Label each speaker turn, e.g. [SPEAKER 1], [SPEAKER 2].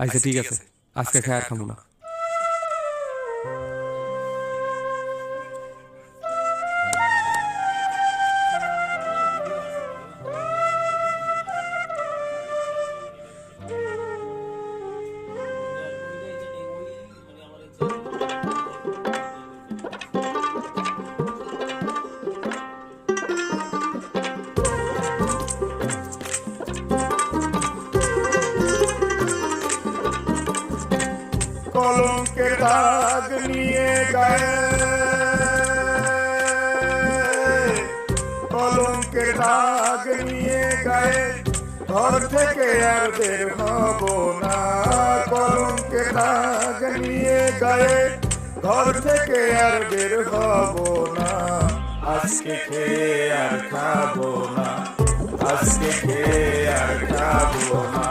[SPEAKER 1] আচ্ছা ঠিক আছে, আজকে খাই আর খাবো না।
[SPEAKER 2] কলঙ্কের দাগ নিয়ে গায়ে, কলঙ্কের দাগ নিয়ে গায়ে ঘর থেকে আর বের হব না। কলঙ্কের দাগ নিয়ে গায়ে ঘর থেকে আর বের হব না। আজকে খেয়ে আর খাবো না, আজকে খেয়ে আর খাবো না।